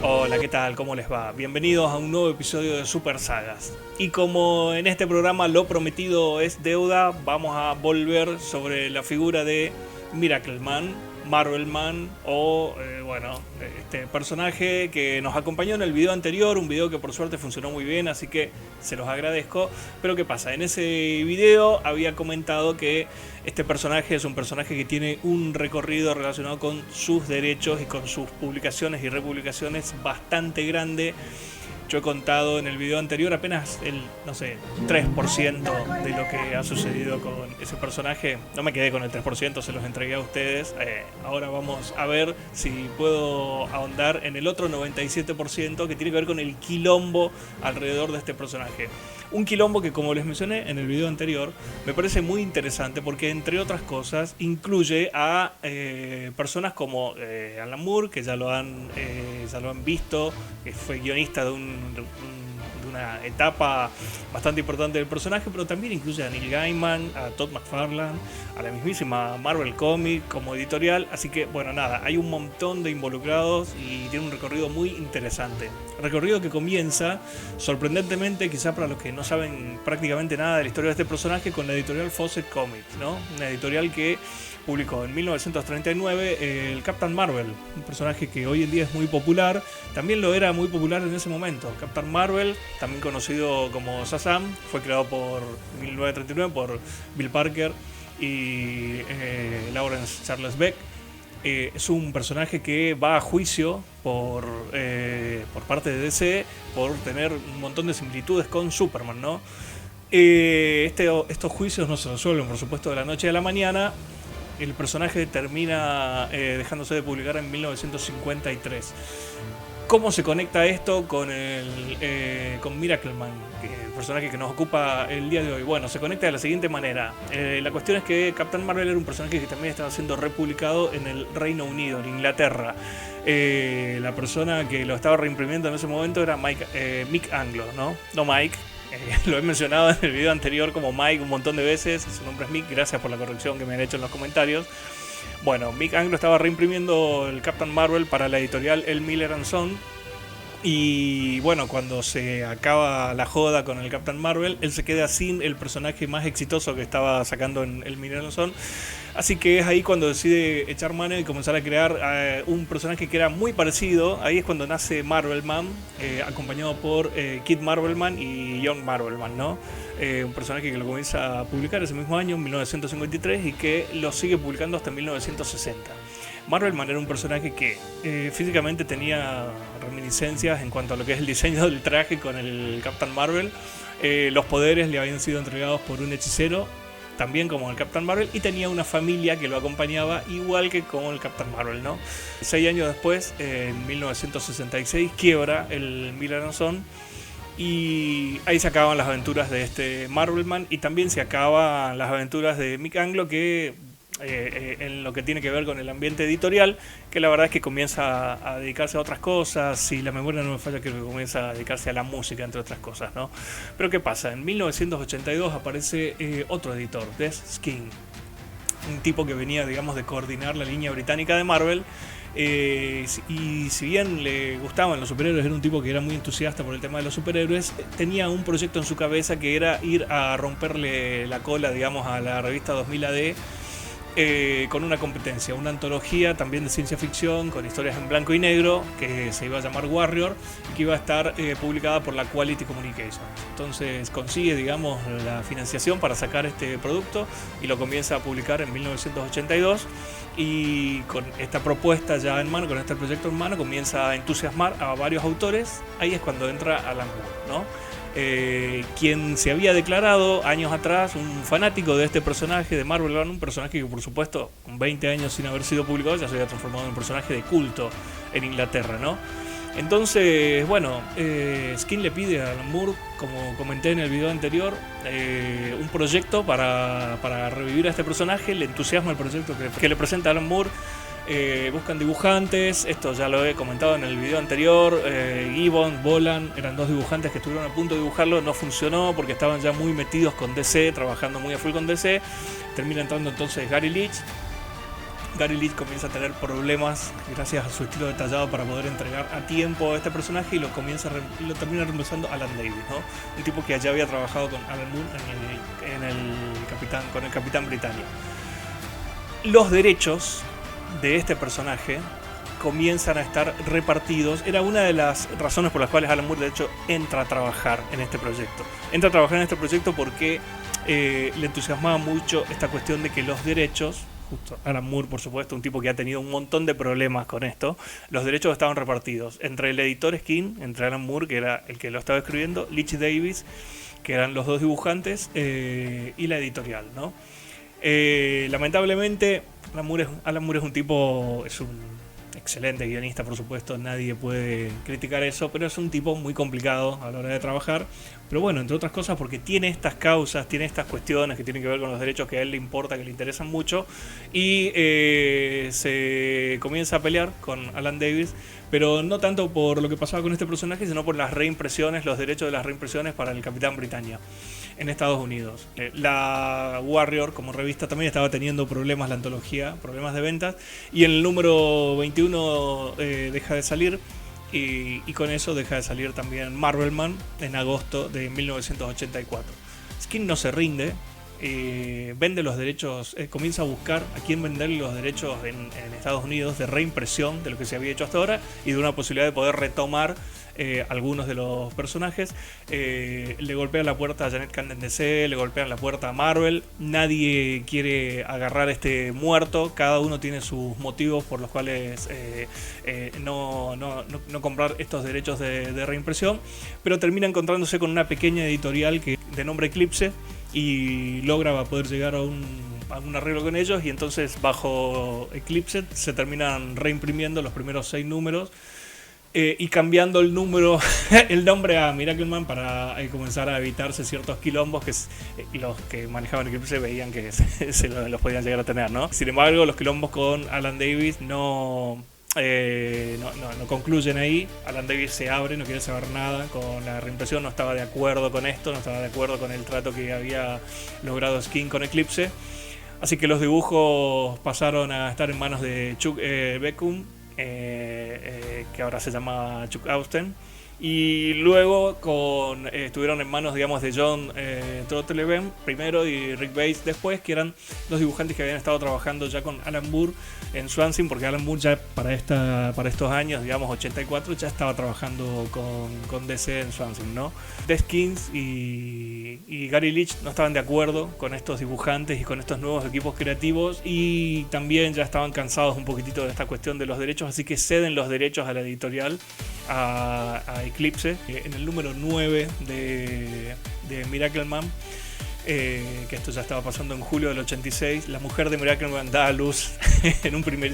Hola, ¿qué tal? ¿Cómo les va? Bienvenidos a un nuevo episodio de Super Sagas. Y como en este programa lo prometido es deuda, vamos a volver sobre la figura de Miracle Man, Marvel Man o, este personaje que nos acompañó en el video anterior, un video que por suerte funcionó muy bien, así que se los agradezco. Pero ¿qué pasa? En ese video había comentado que este personaje es un personaje que tiene un recorrido relacionado con sus derechos y con sus publicaciones y republicaciones bastante grande. Yo he contado en el video anterior apenas el, 3% de lo que ha sucedido con ese personaje. No me quedé con el 3%, se los entregué a ustedes. Ahora vamos a ver si puedo ahondar en el otro 97% que tiene que ver con el quilombo alrededor de este personaje. Un quilombo que, como les mencioné en el video anterior, me parece muy interesante porque, entre otras cosas, incluye a personas como Alan Moore, que ya lo han visto, que fue guionista de una etapa bastante importante del personaje, pero también incluye a Neil Gaiman, a Todd McFarlane, a la mismísima Marvel Comics como editorial. Así que, bueno, nada, hay un montón de involucrados y tiene un recorrido muy interesante. Recorrido que comienza, sorprendentemente, quizá para los que no saben prácticamente nada de la historia de este personaje, con la editorial Fawcett Comics, ¿no? Una editorial que publicó en 1939 el Captain Marvel, un personaje que hoy en día es muy popular, también lo era muy popular en ese momento. Captain Marvel, también conocido como Shazam, fue creado por 1939 por Bill Parker y Lawrence Charles Beck. Es un personaje que va a juicio por parte de DC por tener un montón de similitudes con Superman, ¿no? Estos juicios no se resuelven, por supuesto, de la noche a la mañana. El personaje termina dejándose de publicar en 1953. ¿Cómo se conecta esto con Miracle Man, el personaje que nos ocupa el día de hoy? Bueno, se conecta de la siguiente manera. La cuestión es que Captain Marvel era un personaje que también estaba siendo republicado en el Reino Unido, en Inglaterra. La persona que lo estaba reimprimiendo en ese momento era Mick Anglo, ¿no? No Mike. Lo he mencionado en el video anterior como Mike un montón de veces. Su nombre es Mick, gracias por la corrección que me han hecho en los comentarios. Bueno, Mick Anglo estaba reimprimiendo el Captain Marvel para la editorial L. Miller & Son. Y bueno, cuando se acaba la joda con el Captain Marvel, él se queda sin el personaje más exitoso que estaba sacando en L. Miller & Son. Así que es ahí cuando decide echar mano y comenzar a crear un personaje que era muy parecido. Ahí es cuando nace Marvel Man, acompañado por Kid Marvelman y Young Marvelman, ¿no? Un personaje que lo comienza a publicar ese mismo año, en 1953, y que lo sigue publicando hasta 1960. Marvelman era un personaje que físicamente tenía reminiscencias en cuanto a lo que es el diseño del traje con el Captain Marvel. Los poderes le habían sido entregados por un hechicero, también como el Captain Marvel, y tenía una familia que lo acompañaba igual que como el Captain Marvel, ¿no? 6 años después, en 1966, quiebra el Miller & Son y ahí se acaban las aventuras de este Marvelman y también se acaban las aventuras de Mick Anglo, que en lo que tiene que ver con el ambiente editorial, que la verdad es que comienza a dedicarse a otras cosas. Si la memoria no me falla, creo que comienza a dedicarse a la música, entre otras cosas, ¿no? Pero ¿qué pasa? En 1982 aparece otro editor, Des Skinn, un tipo que venía, digamos, de coordinar la línea británica de Marvel. Y si bien le gustaban los superhéroes, era un tipo que era muy entusiasta por el tema de los superhéroes, tenía un proyecto en su cabeza que era ir a romperle la cola, digamos, a la revista 2000 AD, con una competencia, una antología también de ciencia ficción con historias en blanco y negro que se iba a llamar Warrior y que iba a estar publicada por la Quality Communications. Entonces consigue, digamos, la financiación para sacar este producto y lo comienza a publicar en 1982, y con esta propuesta ya en mano, con este proyecto en mano, comienza a entusiasmar a varios autores. Ahí es cuando entra Alan Moore, ¿no? Quien se había declarado años atrás un fanático de este personaje de Marvel, un personaje que, por supuesto, con 20 años sin haber sido publicado, ya se había transformado en un personaje de culto en Inglaterra, ¿no? Entonces, bueno, Skinn le pide a Alan Moore, como comenté en el video anterior, un proyecto para revivir a este personaje. Le entusiasma el proyecto que le presenta Alan Moore. Buscan dibujantes, esto ya lo he comentado en el video anterior. Gibbon, Bolan eran dos dibujantes que estuvieron a punto de dibujarlo, no funcionó porque estaban ya muy metidos con DC, trabajando muy a full con DC. Termina entrando entonces Gary Leach Gary Leach comienza a tener problemas gracias a su estilo detallado para poder entregar a tiempo a este personaje y lo termina reemplazando Alan Davis, ¿no? Un tipo que ya había trabajado con Alan Moore con el Capitán Britannia. Los derechos de este personaje comienzan a estar repartidos. Era una de las razones por las cuales Alan Moore de hecho entra a trabajar en este proyecto. Entra a trabajar en este proyecto porque le entusiasmaba mucho esta cuestión de que los derechos, justo Alan Moore por supuesto, un tipo que ha tenido un montón de problemas con esto, los derechos estaban repartidos entre el editor Skin, entre Alan Moore, que era el que lo estaba escribiendo, Leach Davis, que eran los dos dibujantes, y la editorial, ¿no? Lamentablemente Alan Moore es un tipo, es un excelente guionista, por supuesto, nadie puede criticar eso, pero es un tipo muy complicado a la hora de trabajar. Pero bueno, entre otras cosas porque tiene estas causas, tiene estas cuestiones que tienen que ver con los derechos que a él le importa, que le interesan mucho, y se comienza a pelear con Alan Davis, pero no tanto por lo que pasaba con este personaje, sino por las reimpresiones, los derechos de las reimpresiones para el Capitán Britannia en Estados Unidos. La Warrior como revista también estaba teniendo problemas, la antología, problemas de ventas, y en el número 21 deja de salir, y con eso deja de salir también Marvelman en agosto de 1984. Skin no se rinde, vende los derechos, comienza a buscar a quién venderle los derechos en Estados Unidos de reimpresión de lo que se había hecho hasta ahora y de una posibilidad de poder retomar algunos de los personajes. Le golpean la puerta a Janet Canden DC, le golpean la puerta a Marvel. Nadie quiere agarrar este muerto, cada uno tiene sus motivos por los cuales no comprar estos derechos de reimpresión, pero termina encontrándose con una pequeña editorial de nombre Eclipse y logra poder llegar a un arreglo con ellos, y entonces bajo Eclipse se terminan reimprimiendo los primeros 6 números y cambiando el nombre a Miracleman para comenzar a evitarse ciertos quilombos que los que manejaban Eclipse veían que los podían llegar a tener, ¿no? Sin embargo, los quilombos con Alan Davis no concluyen ahí. Alan Davis se abre, no quiere saber nada con la reimpresión, no estaba de acuerdo con esto, no estaba de acuerdo con el trato que había logrado Skin con Eclipse, así que los dibujos pasaron a estar en manos de Chuck Beckham, que ahora se llama Chuck Austen, y luego estuvieron en manos, digamos, de John Trotteleben primero y Rick Bates después, que eran los dibujantes que habían estado trabajando ya con Alan Moore en Swansea, porque Alan Moore ya para estos años, digamos 84, ya estaba trabajando con DC en Swansea, ¿no? The Skins y Gary Leach no estaban de acuerdo con estos dibujantes y con estos nuevos equipos creativos, y también ya estaban cansados un poquitito de esta cuestión de los derechos, así que ceden los derechos a la editorial, a Eclipse. En el número 9 de Miracleman, que esto ya estaba pasando en julio del 86, la mujer de Miracleman da a luz en un primer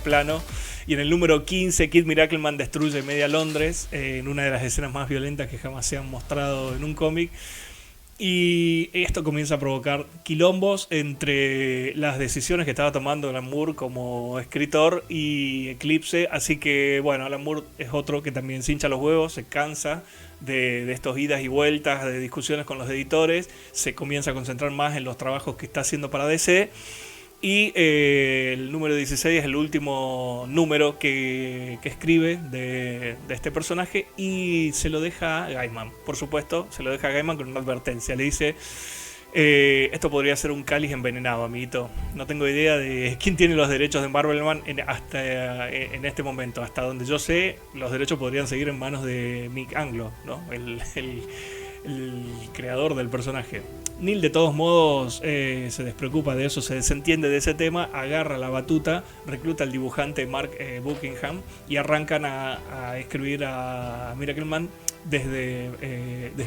plano, y en el número 15 Kid Miracleman destruye media Londres en una de las escenas más violentas que jamás se han mostrado en un cómic. Y esto comienza a provocar quilombos entre las decisiones que estaba tomando Alan Moore como escritor y Eclipse. Así que bueno, Alan Moore es otro que también se hincha los huevos, se cansa de estos idas y vueltas, de discusiones con los editores, se comienza a concentrar más en los trabajos que está haciendo para DC. Y el número 16 es el último número que escribe de este personaje, y se lo deja a Gaiman. Por supuesto, se lo deja a Gaiman con una advertencia. Le dice: esto podría ser un cáliz envenenado, amiguito. No tengo idea de quién tiene los derechos de Marvelman en este momento. Hasta donde yo sé, los derechos podrían seguir en manos de Mick Anglo, ¿no? el creador del personaje. Neil de todos modos se despreocupa de eso, se desentiende de ese tema, agarra la batuta, recluta al dibujante Mark Buckingham y arrancan a escribir a Miracleman desde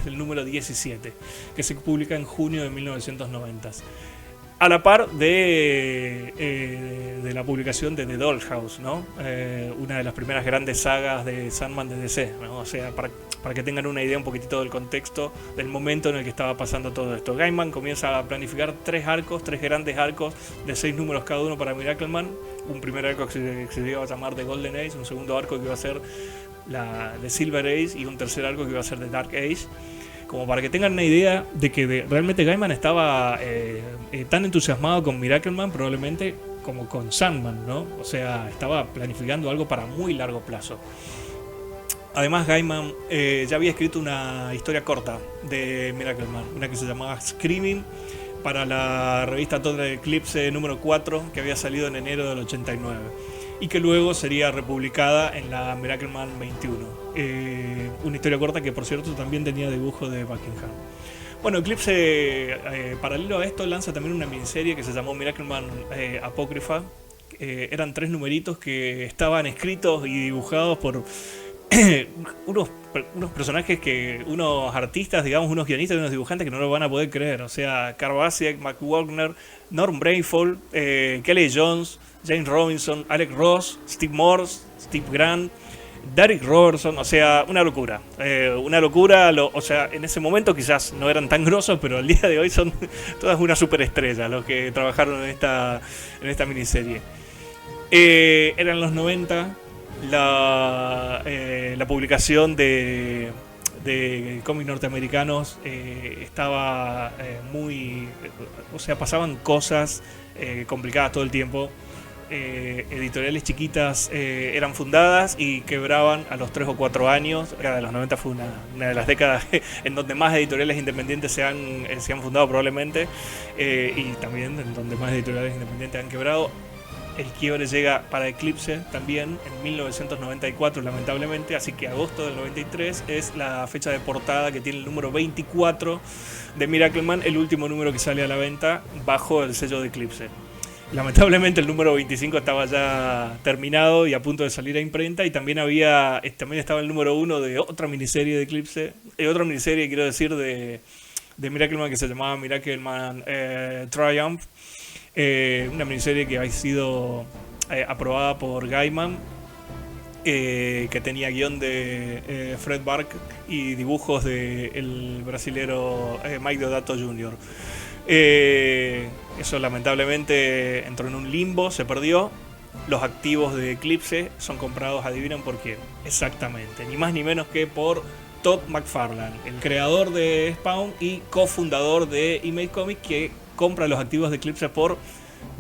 el número 17, que se publica en junio de 1990. A la par de la publicación de The Dollhouse, ¿no? Una de las primeras grandes sagas de Sandman de DC, ¿no? O sea, para que tengan una idea un poquitito del contexto, del momento en el que estaba pasando todo esto. Gaiman comienza a planificar 3 grandes arcos de 6 números cada uno para Miracleman. Un primer arco que se iba a llamar The Golden Age, un segundo arco que iba a ser The Silver Age, y un tercer arco que iba a ser The Dark Age. Como para que tengan una idea de que realmente Gaiman estaba tan entusiasmado con Miracleman, probablemente como con Sandman, ¿no? O sea, estaba planificando algo para muy largo plazo. Además, Gaiman ya había escrito una historia corta de Miracle Man, una que se llamaba Screaming, para la revista Total Eclipse número 4, que había salido en enero del 89, y que luego sería republicada en la Miracle Man 21. Una historia corta que, por cierto, también tenía dibujo de Buckingham. Bueno, Eclipse, paralelo a esto, lanza también una miniserie que se llamó Miracle Man Apócrifa. Eran 3 numeritos que estaban escritos y dibujados por unos personajes unos artistas, digamos, unos guionistas y unos dibujantes que no lo van a poder creer. O sea, Carl Basiak, Mac Wagner, Norm Brainfold, Kelly Jones, James Robinson, Alex Ross, Steve Morse, Steve Grant, Derek Robertson. O sea, una locura. O sea, en ese momento quizás no eran tan grosos, pero al día de hoy son todas una superestrella los que trabajaron en esta miniserie. Eran los 90. La publicación de cómics norteamericanos estaba muy... o sea, pasaban cosas complicadas todo el tiempo. Editoriales chiquitas eran fundadas y quebraban a los 3 o 4 años. La década de los 90 fue una de las décadas en donde más editoriales independientes se han fundado probablemente, y también en donde más editoriales independientes han quebrado. El quiebre llega para Eclipse también en 1994, lamentablemente, así que agosto del 93 es la fecha de portada que tiene el número 24 de Miracle Man, el último número que sale a la venta bajo el sello de Eclipse. Lamentablemente el número 25 estaba ya terminado y a punto de salir a imprenta, y también estaba el número 1 de otra miniserie de Eclipse, otra miniserie, quiero decir, de Miracle Man, que se llamaba Miracle Man Triumph. Una miniserie que había sido aprobada por Gaiman, que tenía guión de Fred Bark y dibujos del brasilero Mike Deodato Jr. Eso lamentablemente entró en un limbo, se perdió. Los activos de Eclipse son comprados, adivinen por quién, exactamente, ni más ni menos que por Todd McFarlane, el creador de Spawn y cofundador de Image Comics, que compra los activos de Eclipse por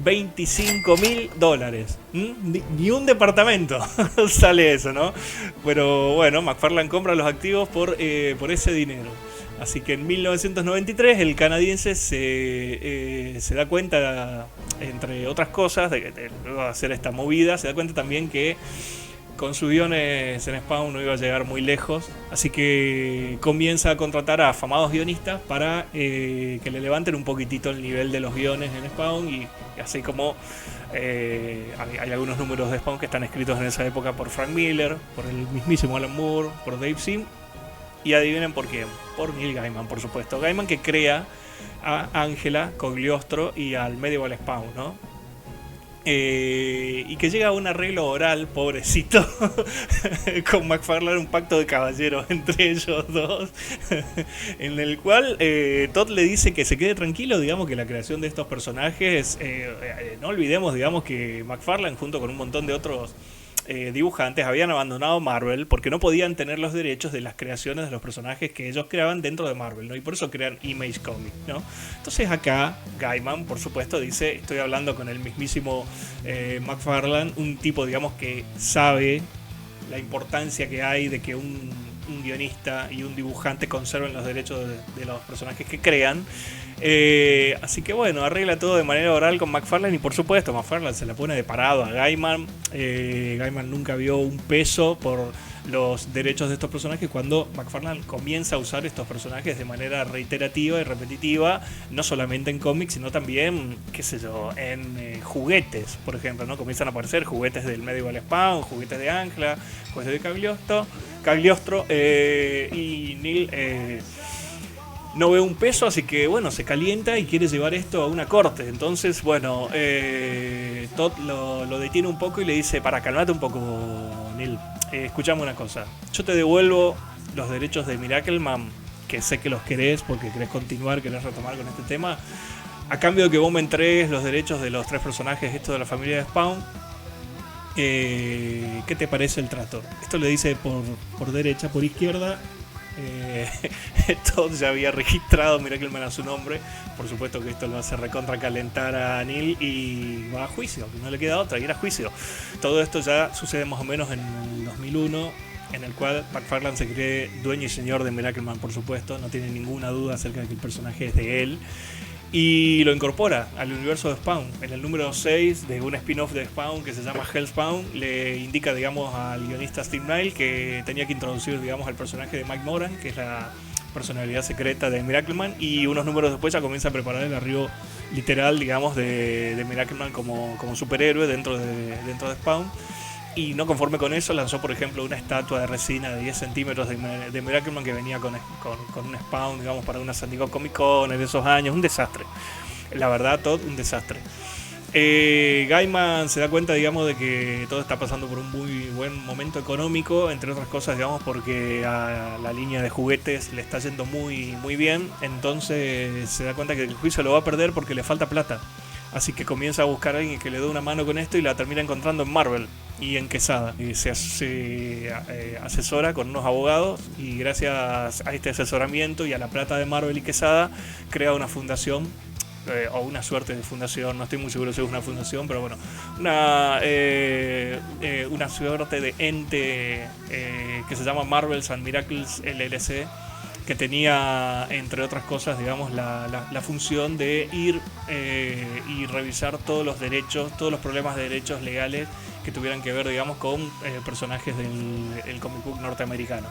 $25,000. Ni un departamento sale eso, ¿no? Pero bueno, McFarlane compra los activos por ese dinero. Así que en 1993 el canadiense se da cuenta, entre otras cosas, de luego de hacer esta movida, se da cuenta también que con sus guiones en Spawn no iba a llegar muy lejos, así que comienza a contratar a afamados guionistas para que le levanten un poquitito el nivel de los guiones en Spawn, y así como hay algunos números de Spawn que están escritos en esa época por Frank Miller, por el mismísimo Alan Moore, por Dave Sim, y adivinen por quién, por Neil Gaiman, por supuesto. Gaiman, que crea a Angela Cogliostro y al Medieval Spawn, ¿no? Y que llega a un arreglo oral, pobrecito, con McFarlane, un pacto de caballeros entre ellos dos, en el cual Todd le dice que se quede tranquilo, digamos, que la creación de estos personajes, no olvidemos, digamos, que McFarlane junto con un montón de otros dibujantes habían abandonado Marvel porque no podían tener los derechos de las creaciones de los personajes que ellos creaban dentro de Marvel, ¿no? Y por eso crean Image Comics, ¿no? Entonces acá Gaiman, por supuesto, dice, estoy hablando con el mismísimo McFarlane, un tipo, digamos, que sabe la importancia que hay de que un guionista y un dibujante conserven los derechos de los personajes que crean. Así que bueno, arregla todo de manera oral con McFarlane, y por supuesto McFarlane se la pone de parado a Gaiman. Gaiman nunca vio un peso por los derechos de estos personajes cuando McFarlane comienza a usar estos personajes de manera reiterativa y repetitiva, no solamente en cómics, sino también, qué sé yo, en juguetes, por ejemplo, ¿no? Comienzan a aparecer juguetes del Medieval Spawn, juguetes de Angela, juguetes de Cagliostro, y Neil no ve un peso, así que bueno, se calienta y quiere llevar esto a una corte. Entonces, bueno, Todd lo detiene un poco y le dice, calmate un poco, Neil, escuchame una cosa, yo te devuelvo los derechos de Miracle Man, que sé que los querés porque querés continuar, querés retomar con este tema, a cambio de que vos me entregues los derechos de los 3 personajes estos de la familia de Spawn. ¿Qué te parece el trato? Esto le dice por derecha, por izquierda. Todd ya había registrado Miracleman a su nombre. Por supuesto que esto lo hace recontra calentar a Neil y va a juicio, que no le queda otra, ir a juicio. Todo esto ya sucede más o menos en el 2001, en el cual McFarlane se cree dueño y señor de Miracleman, por supuesto, no tiene ninguna duda acerca de que el personaje es de él. Y lo incorpora al universo de Spawn. En el número 6 de un spin-off de Spawn que se llama Hellspawn, le indica, digamos, al guionista Steve Niles que tenía que introducir, digamos, al personaje de Mike Moran, que es la personalidad secreta de Miracleman, y unos números después ya comienza a preparar el arribo literal, digamos, de Miracleman como superhéroe dentro de Spawn. Y no conforme con eso, lanzó, por ejemplo, una estatua de resina de 10 centímetros de Miracleman que venía con un Spawn, digamos, para una San Diego Comic Con de esos años. Un desastre. La verdad, todo un desastre. Gaiman se da cuenta, digamos, de que todo está pasando por un muy buen momento económico, entre otras cosas, digamos, porque a la línea de juguetes le está yendo muy, muy bien. Entonces se da cuenta que el juicio lo va a perder porque le falta plata. Así que comienza a buscar a alguien que le dé una mano con esto y la termina encontrando en Marvel y en Quesada. Y se asesora con unos abogados y gracias a este asesoramiento y a la plata de Marvel y Quesada crea una fundación, o una suerte de fundación, no estoy muy seguro si es una fundación, pero bueno, una suerte de ente que se llama Marvels and Miracles LLC, que tenía, entre otras cosas, digamos, la función de ir y revisar todos los derechos, todos los problemas de derechos legales que tuvieran que ver, digamos, con personajes del comic book norteamericano.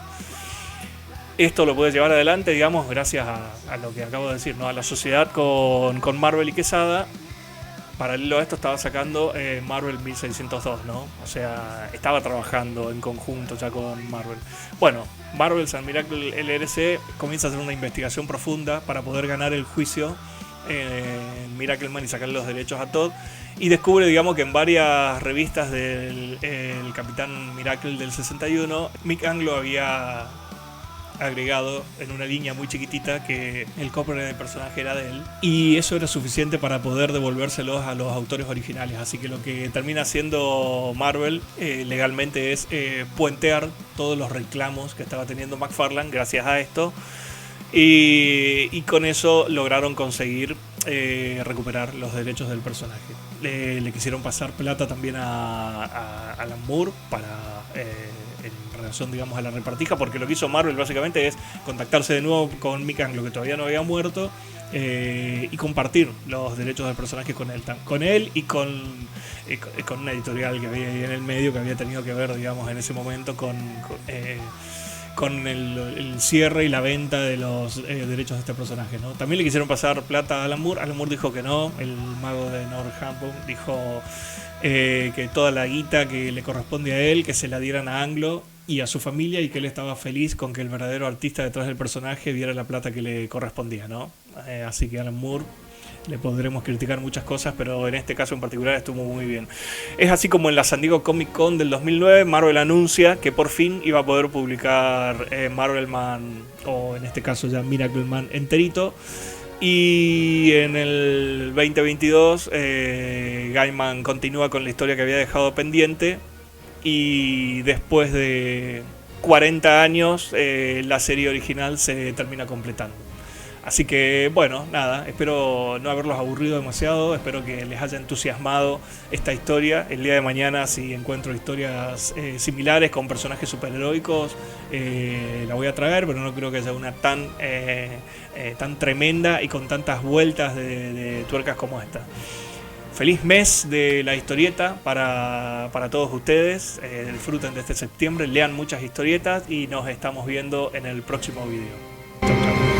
Esto lo puede llevar adelante, digamos, gracias a lo que acabo de decir, ¿no? A la sociedad con Marvel y Quesada. Paralelo a esto estaba sacando Marvel 1602, ¿no? O sea, estaba trabajando en conjunto ya con Marvel. Bueno, Marvel's and Miracle LLC comienza a hacer una investigación profunda para poder ganar el juicio en Miracleman y sacarle los derechos a Todd. Y descubre, digamos, que en varias revistas del el Capitán Miracle del 61, Mick Anglo había agregado en una línea muy chiquitita que el copyright del personaje era de él, y eso era suficiente para poder devolvérselos a los autores originales. Así que lo que termina haciendo Marvel legalmente es puentear todos los reclamos que estaba teniendo McFarlane gracias a esto, y con eso lograron conseguir recuperar los derechos del personaje. Le quisieron pasar plata también a Alan Moore para en relación, digamos, a la repartija, porque lo que hizo Marvel básicamente es contactarse de nuevo con Mick Anglo, que todavía no había muerto, y compartir los derechos del personaje con él y con una editorial que había ahí en el medio, que había tenido que ver, digamos, en ese momento con el cierre y la venta de los derechos de este personaje, ¿no? También le quisieron pasar plata a Alan Moore. Alan Moore dijo que no. El mago de Northampton dijo que toda la guita que le corresponde a él, que se la dieran a Anglo y a su familia, y que él estaba feliz con que el verdadero artista detrás del personaje viera la plata que le correspondía, ¿no? Así que Alan Moore le podremos criticar muchas cosas, pero en este caso en particular estuvo muy bien. Es así como en la San Diego Comic Con del 2009 Marvel anuncia que por fin iba a poder publicar Marvelman, o en este caso ya Miracleman enterito. Y en el 2022 Gaiman continúa con la historia que había dejado pendiente, y después de 40 años la serie original se termina completando. Así que bueno, nada, espero no haberlos aburrido demasiado, espero que les haya entusiasmado esta historia. El día de mañana, si encuentro historias similares con personajes superheroicos, la voy a traer, pero no creo que haya una tan tremenda y con tantas vueltas de tuercas como esta. Feliz mes de la historieta para todos ustedes. Disfruten de este septiembre, lean muchas historietas y nos estamos viendo en el próximo video. Chau, chau.